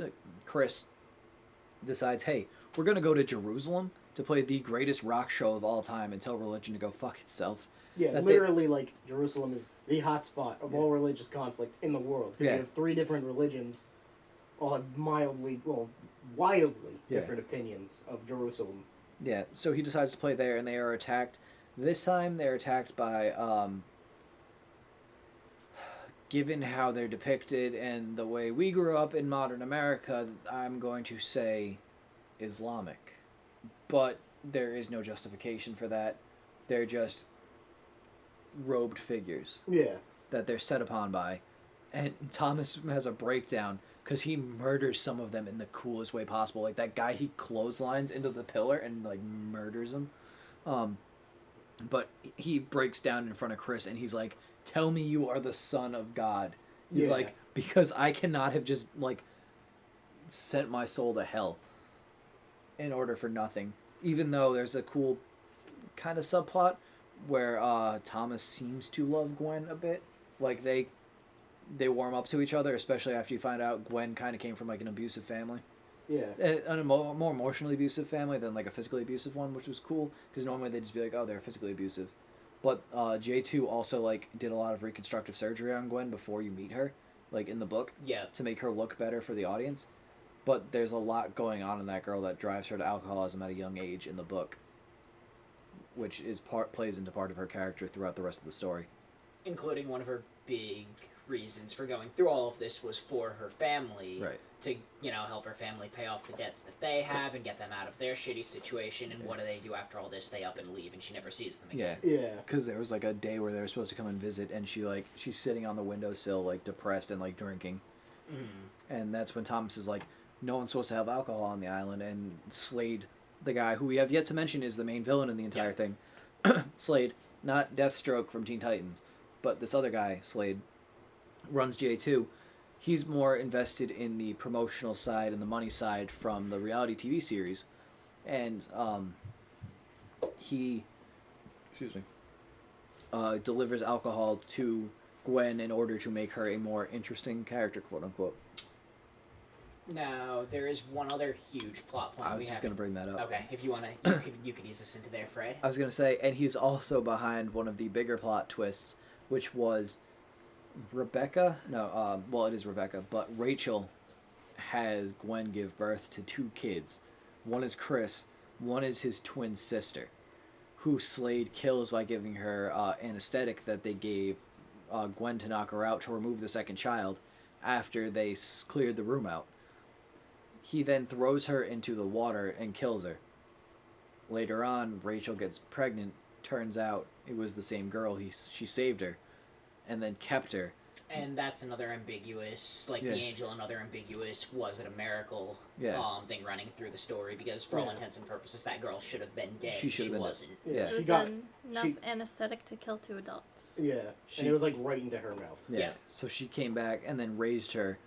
decides, hey, we're going to go to Jerusalem to play the greatest rock show of all time and tell religion to go fuck itself. Yeah, That literally, like, Jerusalem is the hotspot of all religious conflict in the world. Because Yeah. you have 3 different religions, all have wildly different opinions of Jerusalem. Yeah, so he decides to play there, and they are attacked. This time they're attacked by, given how they're depicted and the way we grew up in modern America, I'm going to say Islamic. But there is no justification for that. They're just robed figures Yeah. that they're set upon by. And Thomas has a breakdown because he murders some of them in the coolest way possible. Like that guy, he clotheslines into the pillar and, like, murders him. But he breaks down in front of Chris and he's like, tell me you are the son of God. He's like, because I cannot have just, like, sent my soul to hell in order for nothing. Even though there's a cool kind of subplot where Thomas seems to love Gwen a bit. Like, they warm up to each other, especially after you find out Gwen kind of came from, like, an abusive family. Yeah. A more emotionally abusive family than, like, a physically abusive one, which was cool, because normally they'd just be like, oh, they're physically abusive. But J2 also, like, did a lot of reconstructive surgery on Gwen before you meet her, like, in the book, to make her look better for the audience. But there's a lot going on in that girl that drives her to alcoholism at a young age in the book, which is plays into part of her character throughout the rest of the story. Including one of her big reasons for going through all of this was for her family. Right. To, you know, help her family pay off the debts that they have and get them out of their shitty situation. And what do they do after all this? They up and leave, and she never sees them again. Yeah. Because there was, like, a day where they were supposed to come and visit, and she's sitting on the windowsill, like, depressed and, like, drinking. And that's when Thomas is like, no one's supposed to have alcohol on the island, and Slade, the guy who we have yet to mention is the main villain in the entire thing. Slade, not Deathstroke from Teen Titans, but this other guy, Slade, runs J2. He's more invested in the promotional side and the money side from the reality TV series. And he delivers alcohol to Gwen in order to make her a more interesting character, quote unquote. Now, there is one other huge plot point I was just going to bring that up. Okay, if you want to, you could ease us into there, Fred. I was going to say, and he's also behind one of the bigger plot twists, which was Rebecca. No, well, it is Rebecca, but Rachel has Gwen give birth to 2 kids. One is Chris, one is his twin sister, who Slade kills by giving her anesthetic that they gave Gwen to knock her out to remove the second child after they cleared the room out. He then throws her into the water and kills her. Later on, Rachel gets pregnant. Turns out it was the same girl. She saved her and then kept her. And that's another ambiguous, like the angel, another ambiguous, was it a miracle thing running through the story, because for all intents and purposes, that girl should have been dead. She wasn't. It was enough anesthetic to kill 2 adults. Yeah, and it was, like, right into her mouth. Yeah, so she came back and then raised her.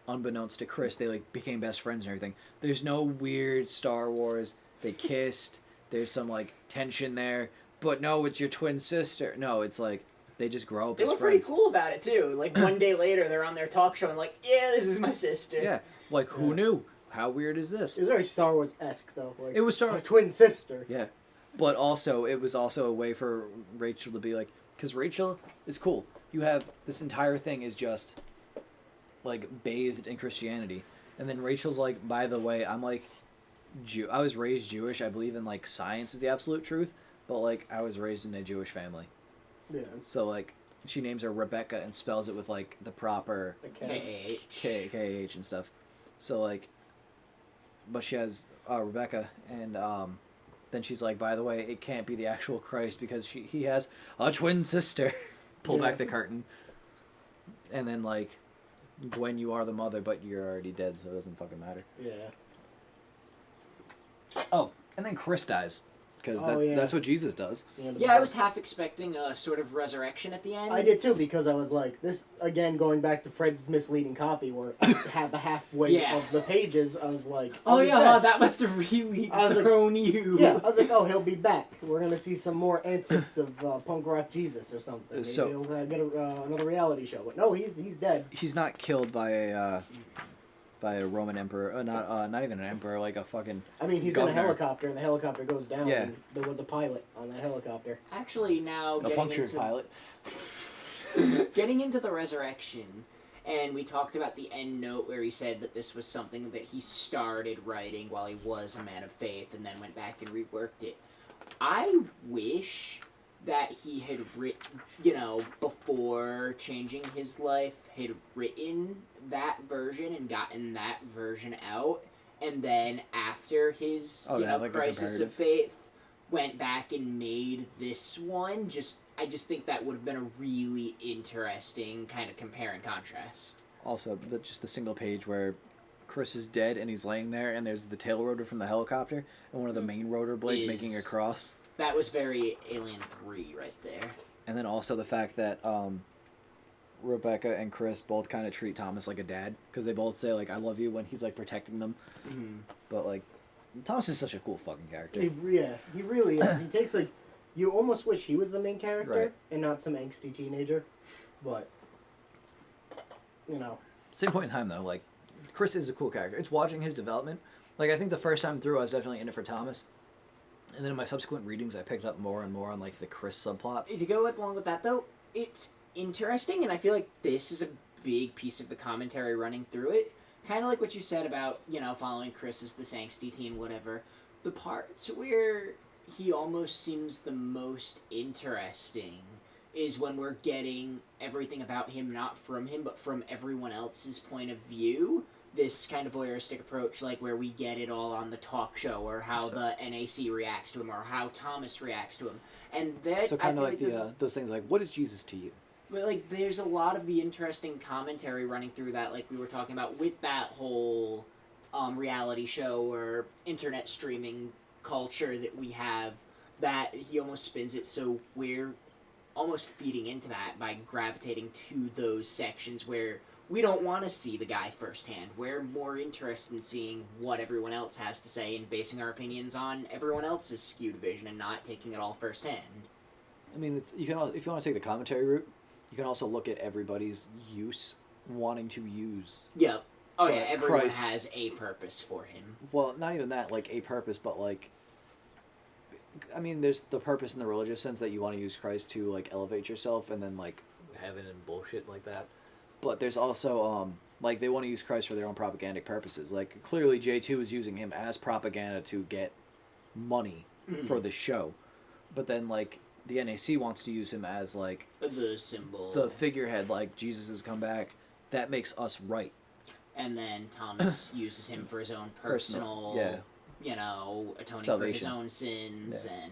Unbeknownst to Chris, they, like, became best friends and everything. There's no weird Star Wars, they kissed, there's some, like, tension there, but no, it's your twin sister. No, it's like, they just grow up as friends. They were pretty cool about it, too. Like, one day later, they're on their talk show and like, yeah, this is my sister. Yeah, like, who knew? How weird is this? It was very Star Wars-esque, though. Like, it was a twin sister. Yeah, but also, it was also a way for Rachel to be like, because Rachel is cool. You have, this entire thing is just, like, bathed in Christianity. And then Rachel's like, by the way, I'm like, I was raised Jewish. I believe in, like, science is the absolute truth. but like I was raised in a Jewish family, Yeah. so like she names her Rebecca and spells it with like the proper K-A-H. K-H and stuff. So like, but she has Rebecca, and then she's like, by the way, it can't be the actual Christ because he has a twin sister. Pull back the curtain, and then like, Gwen, you are the mother, but you're already dead, so it doesn't fucking matter. Yeah. Oh, and then Chris dies. Because Oh, yeah. that's what Jesus does. Yeah, I was half expecting a sort of resurrection at the end. I did too, because I was like, this, again, going back to Fred's misleading copy, where I had the halfway Yeah. of the pages, I was like, Oh he's yeah, dead. that must have really I was like- thrown you. Yeah, I was like, oh, he'll be back. We're going to see some more antics of punk rock Jesus or something. Maybe So- he'll get another reality show. But no, he's dead. He's not killed by a Roman emperor, not even an emperor, like a fucking. I mean, he's Governor. in a helicopter, and the helicopter goes down, Yeah. and there was a pilot on that helicopter. Actually, now A getting punctured into pilot. getting into the resurrection, and we talked about the end note where he said that this was something that he started writing while he was a man of faith, and then went back and reworked it. I wish that he had written, before changing his life, had written that version and gotten that version out, and then after his, like a crisis of comparative. faith, went back and made this one. I just think that would have been a really interesting kind of compare and contrast. Also, just the single page where Chris is dead and he's laying there, and there's the tail rotor from the helicopter, and one of the main rotor blades making a cross. That was very Alien 3 right there. And then also the fact that Rebecca and Chris both kind of treat Thomas like a dad, because they both say like "I love you" when he's like protecting them. Mm-hmm. But like, Thomas is such a cool fucking character. He really is. He takes, like, you almost wish he was the main character, Right. and not some angsty teenager. But, Same point in time though, like Chris is a cool character. It's watching his development. Like I think the first time through, I was definitely in it for Thomas, and then in my subsequent readings, I picked up more and more on like the Chris subplots. If you go along with that, though, it's interesting, and I feel like this is a big piece of the commentary running through it. Kind of like what you said about, following Chris as this angsty teen, whatever. The parts where he almost seems the most interesting is when we're getting everything about him, not from him, but from everyone else's point of view. This kind of voyeuristic approach, like where we get it all on the talk show, or how the NAC reacts to him, or how Thomas reacts to him. And that, So kind I of feel like this is- those things like, what is Jesus to you? but, like, there's a lot of the interesting commentary running through that, like we were talking about with that whole reality show or internet streaming culture that we have, that he almost spins it so we're almost feeding into that by gravitating to those sections where we don't want to see the guy firsthand. We're more interested in seeing what everyone else has to say and basing our opinions on everyone else's skewed vision and not taking it all firsthand. I mean, if you want to take the commentary route, you can also look at everybody's wanting to use. Yep. Oh yeah, But everyone Christ- has a purpose for him. Well, not even that, like a purpose, but like, I mean, there's the purpose in the religious sense that you want to use Christ to like elevate yourself, and then like heaven and bullshit like that. But there's also like they want to use Christ for their own propagandic purposes. Like clearly, J2 is using him as propaganda to get money for the show, but then like the NAC wants to use him as like The symbol. the figurehead, like Jesus has come back. That makes us right. And then Thomas uses him for his own personal, yeah. atoning Salvation. for his own sins, and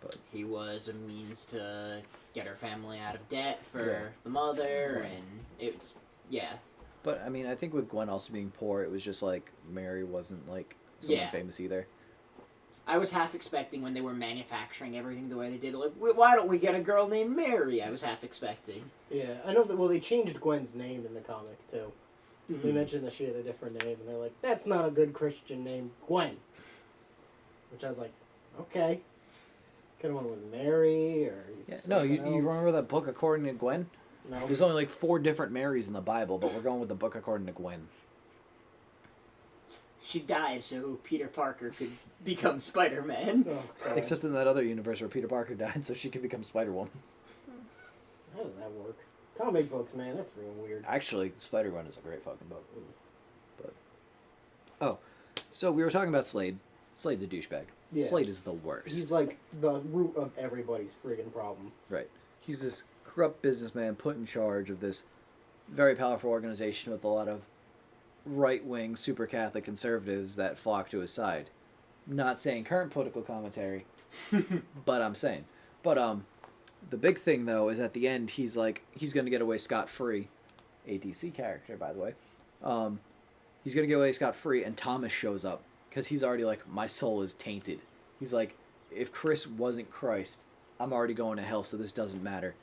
But- he was a means to get her family out of debt for Yeah. the mother, Right. and it's, yeah. But I mean, I think with Gwen also being poor, it was just like Mary wasn't like someone Yeah. famous either. I was half expecting when they were manufacturing everything the way they did, like, why don't we get a girl named Mary? I was half expecting. yeah, I know that, well, they changed Gwen's name in the comic, too. Mm-hmm. They mentioned that she had a different name, and they're like, that's not a good Christian name, Gwen. Which I was like, okay. Could have went with Mary, or Yeah. No, you something else. remember that book according to Gwen? No. There's only like 4 different Marys in the Bible, but we're going with the book according to Gwen. She died so Peter Parker could become Spider-Man. Oh, God. Except in that other universe where Peter Parker died, so she could become Spider-Woman. How does that work? Comic books, man, they're freaking weird. Actually, Spider-Gwen is a great fucking book. But so we were talking about Slade. Slade's a douchebag. Yeah. Slade is the worst. He's like the root of everybody's friggin' problem. Right. He's this corrupt businessman put in charge of this very powerful organization with a lot of right-wing, super Catholic conservatives that flock to his side. Not saying current political commentary, but I'm saying. But the big thing though is at the end he's like he's gonna get away scot-free. ATC character, by the way. He's gonna get away scot-free, and Thomas shows up because he's already like, my soul is tainted. He's like, if Chris wasn't Christ, I'm already going to hell, so this doesn't matter.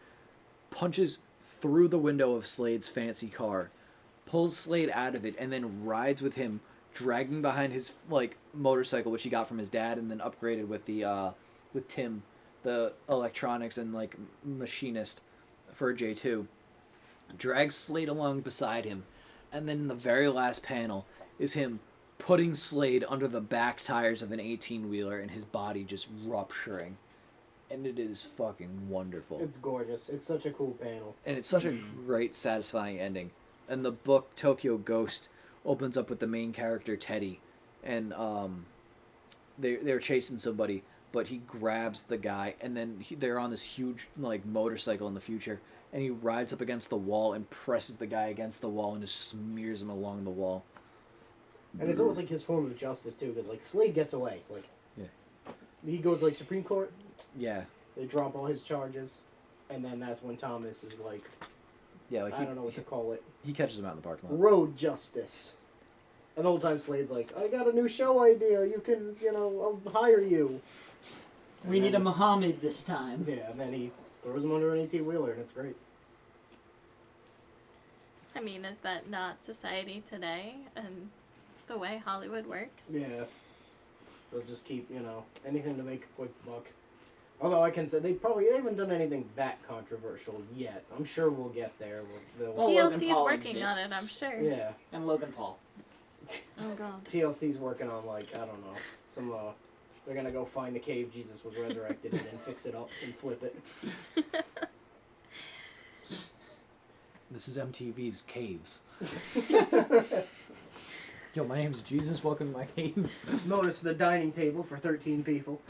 Punches through the window of Slade's fancy car, pulls Slade out of it, and then rides with him, dragging behind his like motorcycle, which he got from his dad, and then upgraded with the with Tim, the electronics and like machinist for J2. Drags Slade along beside him, and then the very last panel is him putting Slade under the back tires of an 18-wheeler and his body just rupturing. And it is fucking wonderful. It's gorgeous. It's such a cool panel. And it's such a great, satisfying ending. And the book Tokyo Ghost opens up with the main character, Teddy. And they're chasing somebody, but he grabs the guy, and then they're on this huge like motorcycle in the future, and he rides up against the wall and presses the guy against the wall and just smears him along the wall. And it's almost like his form of justice, too, because, like, Slade gets away. Like, yeah. He goes, like, Supreme Court. Yeah. They drop all his charges. And then that's when Thomas is, like, Yeah, like I don't know what to call it. He catches him out in the parking lot. Road justice. And the whole time Slade's like, I got a new show idea. You can, I'll hire you. We need a Muhammad this time. Yeah, and then he throws him under an 18-wheeler, and it's great. I mean, is that not society today and the way Hollywood works? Yeah. They'll just keep, anything to make a quick buck. Although I can say they haven't done anything that controversial yet. I'm sure we'll get there. Well, Logan TLC's Paul working on it, I'm exists. sure. Yeah. And Logan Paul. Oh god. TLC's working on, I don't know, some, they're gonna go find the cave Jesus was resurrected in and fix it up and flip it. This is MTV's Caves. Yo, my name's Jesus. Welcome to my cave. Notice the dining table for 13 people.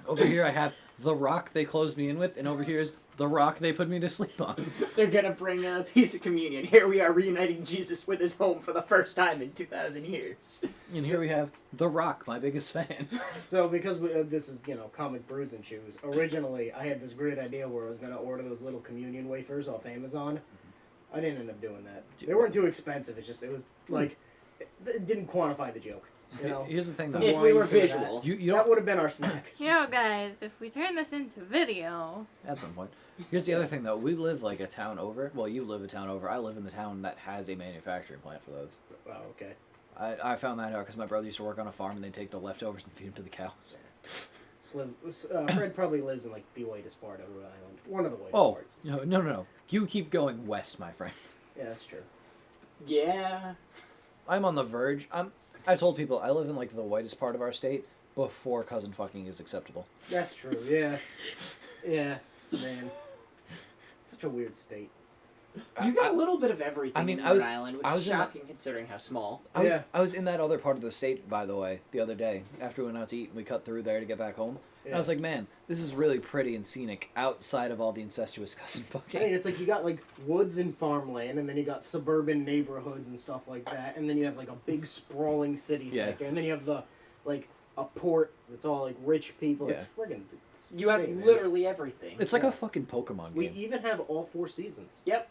Over here I have the rock they closed me in with, and over here is the rock they put me to sleep on. They're gonna bring a piece of communion. Here we are reuniting Jesus with his home for the first time in 2,000 years. And here we have the Rock, my biggest fan. So because this is, comic brews and chews, originally I had this great idea where I was going to order those little communion wafers off Amazon. I didn't end up doing that. They weren't too expensive. It was like, it didn't quantify the joke. Here's the thing, Some though. If we were wine for that. visual. You That don't... would have been our snack. Guys, if we turn this into video... At some point. Here's the other thing, though. We live, a town over. Well, you live a town over. I live in the town that has a manufacturing plant for those. Oh, okay. I found that out because my brother used to work on a farm, and they'd take the leftovers and feed them to the cows. Fred probably lives in, the whitest part of Rhode Island. One of the whitest Oh, parts. no. You keep going west, my friend. Yeah, that's true. Yeah. I'm on the verge. I told people I live in, the whitest part of our state before cousin fucking is acceptable. That's true, yeah. Yeah, man. Such a weird state. You got a little bit of everything I mean, in I was- Rhode Island, which I is was in the- shocking considering how small. I was in that other part of the state, by the way, the other day. After we went out to eat, we cut through there to get back home. And I was like, man, this is really pretty and scenic outside of all the incestuous cousin I fucking. mean, it's like you got woods and farmland, and then you got suburban neighborhoods and stuff like that, and then you have a big sprawling city Yeah. sector, and then you have a port that's all rich people. It's Yeah. friggin' You have insane, man. literally everything. It's like a fucking Pokemon We game. even have all 4 seasons. Yep.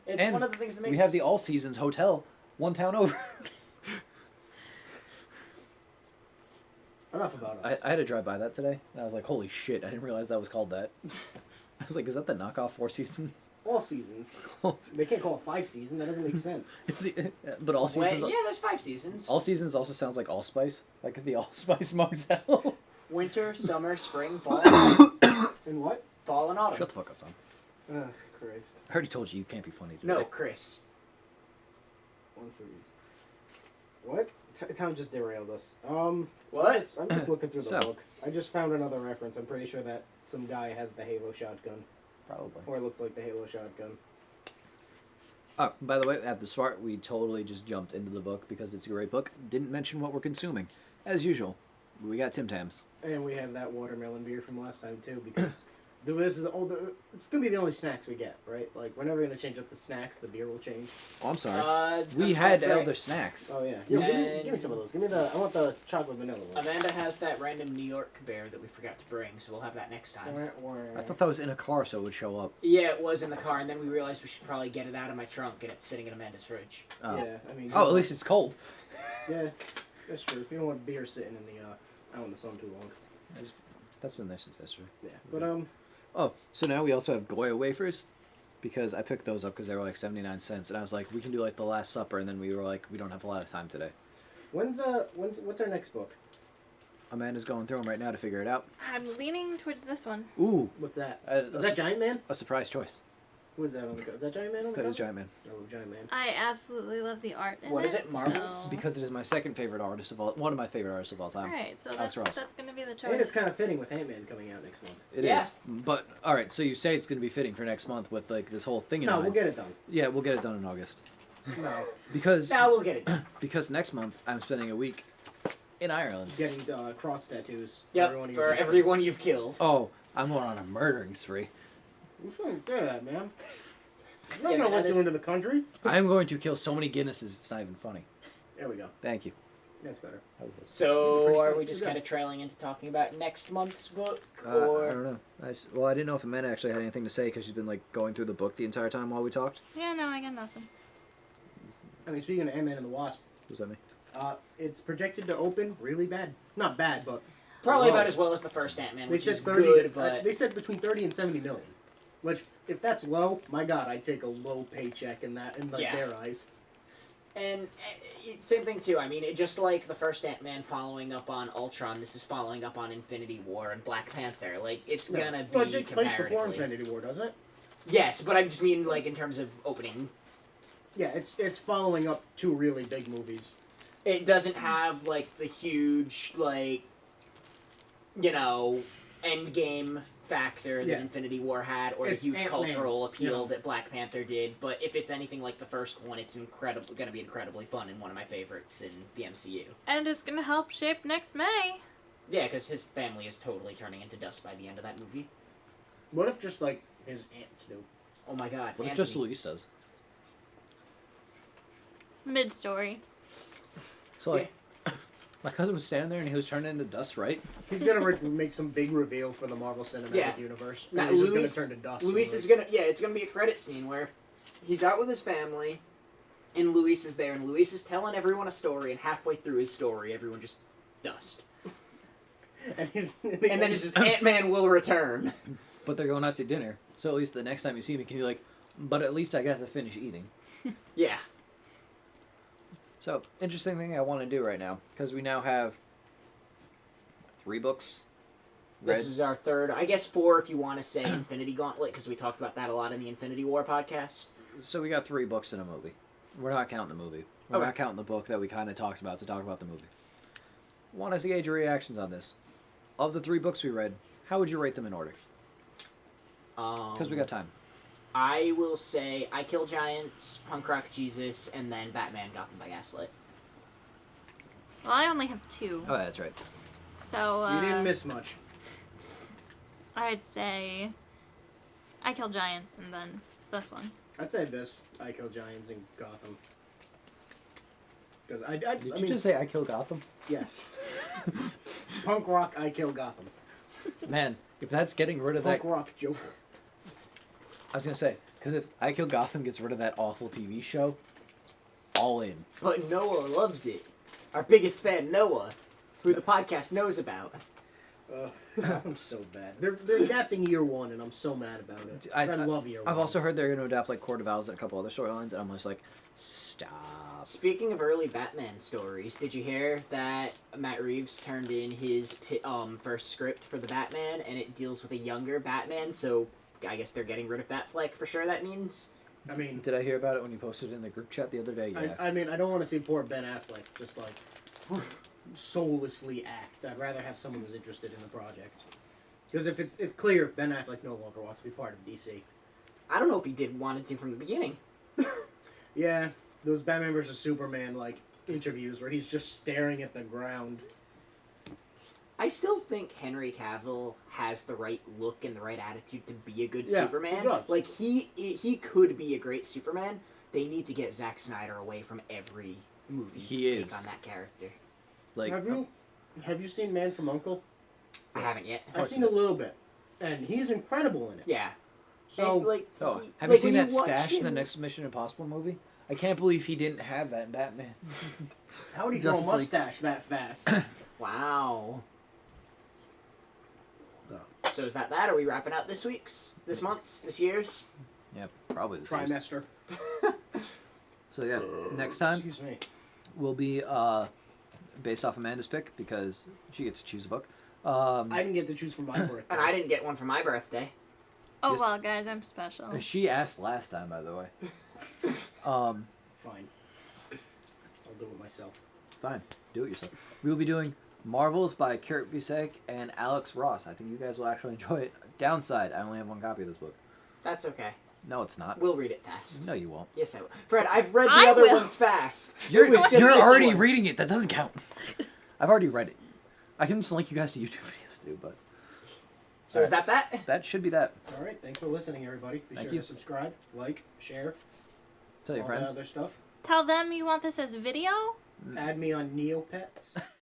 It's And one of the things that makes We have us- the All Seasons Hotel, one town over. Enough about us. I had to drive by that today, and I was like, holy shit, I didn't realize that was called that. I was like, is that the knockoff Four Seasons? All seasons. They can't call it 5 seasons. That doesn't make sense. It's the, but All Wait, Seasons. yeah, there's 5 seasons. All Seasons also sounds like Allspice, like the Allspice Motel. Winter, summer, spring, fall, And what? fall and autumn. Shut the fuck up, Tom. Ugh, Christ. I already told you can't be funny today. No, Chris. One for you. What? Tom just derailed us. What? I'm just looking through the So. book. I just found another reference. I'm pretty sure that some guy has the Halo shotgun. Probably. Or it looks like the Halo shotgun. Oh, by the way, at the start, we totally just jumped into the book because it's a great book. Didn't mention what we're consuming. As usual, we got Tim Tams. And we have that watermelon beer from last time too, because this is it's gonna be the only snacks we get, right? Like we're never gonna change up the snacks. The beer will change. Oh, I'm sorry. We that's had right. other snacks. Oh yeah. And- Give me some of those. I want the chocolate vanilla one. Amanda has that random New York bear that we forgot to bring, so we'll have that next time. I thought that was in a car, so it would show up. Yeah, it was in the car, and then we realized we should probably get it out of my trunk, and it's sitting in Amanda's fridge. Oh. Yeah, I mean. Oh, at least it's cold. Yeah, that's true. You don't want beer sitting in the out in the sun too long. That's been there since yesterday. Yeah, but Oh, so now we also have Goya wafers, because I picked those up because they were like 79 cents, and I was like, we can do like the Last Supper, and then we were like, we don't have a lot of time today. what's our next book? Amanda's going through them right now to figure it out. I'm leaning towards this one. Ooh, What's that? a, Is that Giant Man? a surprise choice. Who is that on the cover? Is that Giant Man on the That cover? is Giant Man. I love Giant Man. I absolutely love the art in What is it, Marvels? So... Because it is my second favorite artist of all, one of my favorite artists of all time. Alright, so Alex that's Ross. gonna be the choice. And it's kind of fitting with Ant-Man coming out next month. It is. Yeah. But all right, so you say it's going to be fitting for next month with like this whole thing in No, mind. we'll get it done. Yeah, we'll get it done in August. No, Because Now we'll get it done. because next month I'm spending a week in Ireland. getting cross tattoos. Yep, of for your everyone friends. you've killed. Oh, I'm going on a murdering spree. You shouldn't do that, man. I'm not Yeah, gonna man, let you that is- into the country. I'm going to kill so many Guinnesses, it's not even funny. There we go. Thank you. That's better. That was it. These are So, pretty are good. we just Good. kind of trailing into talking about next month's book, I or don't know. Well, I didn't know if Amanda actually had anything to say because she's been like going through the book the entire time while we talked. Yeah, no, I got nothing. I mean, speaking of Ant-Man and the Wasp, What does that mean? it's projected to open really bad. Not bad, but probably low. about as well as the first Ant-Man, They which said is 30. good, but They said between 30 and 70 million. Which, if that's low, my God, I'd take a low paycheck in that in like Yeah. their eyes. and same thing too. I mean, it just like the first Ant-Man following up on Ultron, this is following up on Infinity War and Black Panther. Like it's gonna Well, be it takes place before comparatively. Infinity War, doesn't it? Yes, but I just mean like in terms of opening. Yeah, it's following up two really big movies. It doesn't have like the huge like, you know, Endgame factor that Yeah. Infinity War had, or It's the huge Ant-Man, cultural appeal you know. that Black Panther did. But if it's anything like the first one, it's going to be incredibly fun and one of my favorites in the MCU. And it's gonna help shape next May. Yeah, because his family is totally turning into dust by the end of that movie. What if just like his aunts do? Oh my God! What if Anthony. just Luis does? Mid story. So like, my cousin was standing there and he was turning into dust, right? He's gonna make some big reveal for the Marvel Cinematic Yeah. Universe. Now, And he's just Luis- gonna turn to dust. Luis is gonna it's gonna be a credit scene where he's out with his family, and Luis is there, and Luis is telling everyone a story, and halfway through his story, everyone just dust. and he's And then it's just Ant-Man will return. But they're going out to dinner, so at least the next time you see him, you can be like, but at least I got to finish eating. Yeah. So, interesting thing I want to do right now, because we now have 3 books. Read. This is our third, I guess 4 if you want to say Infinity Gauntlet, because we talked about that a lot in the Infinity War podcast. So we got 3 books in a movie. We're not counting the movie. We're Okay. not counting the book that we kind of talked about to talk about the movie. Want to gauge your reactions on this. Of the 3 books we read, how would you rate them in order? Because we got time. I will say I Kill Giants, Punk Rock Jesus, and then Batman Gotham by Gaslight. Well, I only have 2. Oh, that's right. So, You didn't miss much. I'd say I Kill Giants and then this one. I'd say this: I Kill Giants in Gotham. Because I Did I you mean, just say I killed Gotham? yes. Punk rock, I Kill Gotham. Man, if that's getting rid of Punk that... rock Joker. I was going to say, because if I Kill Gotham gets rid of that awful TV show, all in. But Noah loves it. Our biggest fan, Noah, who the podcast knows about. Gotham's so bad. They're adapting Year One, and I'm so mad about it. 'Cause I love Year One. I've also heard they're going to adapt like Court of Owls and a couple other storylines, and I'm just like, stop. Speaking of early Batman stories, did you hear that Matt Reeves turned in his first script for the Batman, and it deals with a younger Batman, so I guess they're getting rid of Batfleck for sure, that means? I mean, Did I hear about it when you posted it in the group chat the other day? Yeah. I mean, I don't want to see poor Ben Affleck just like soullessly act. I'd rather have someone who's interested in the project. Because if it's clear Ben Affleck no longer wants to be part of DC. I don't know if he wanted to from the beginning. Yeah, those Batman vs Superman like interviews where he's just staring at the ground. I still think Henry Cavill has the right look and the right attitude to be a good Yeah, Superman. he does. Like he could be a great Superman. They need to get Zack Snyder away from every movie He take is. on that character. Like, Have you seen Man from U.N.C.L.E.? I haven't yet. I've seen a little bit, and he's incredible in it. Yeah. So And, like, oh, he- have like, you seen when that watch stash in the him- next Mission Impossible movie? I can't believe he didn't have that in Batman. how would he grow a Justice League. mustache that fast? Wow. Oh. So is that? Are we wrapping out this month's, this year's? Yeah, probably the same. Trimester. So yeah, next time Excuse me. will be based off Amanda's pick because she gets to choose a book. I didn't get to choose for my birthday. And I didn't get one for my birthday. Oh Yes. well, guys, I'm special. She asked last time, by the way. Fine. I'll do it myself. Fine, do it yourself. We will be doing Marvels by Kurt Busiek and Alex Ross. I think you guys will actually enjoy it. Downside, I only have one copy of this book. That's okay. No, it's not. We'll read it fast. No, you won't. Yes, I will. Fred, I've read the I other will. ones fast. You're, It was just you're this already one. reading it. That doesn't count. I've already read it. I can just link you guys to YouTube videos too, but So is that? that should be that. All right. Thanks for listening, everybody. Be Thank sure you. to subscribe, like, share, Tell your all that friends. other stuff. Tell them you want this as video. Add me on Neopets.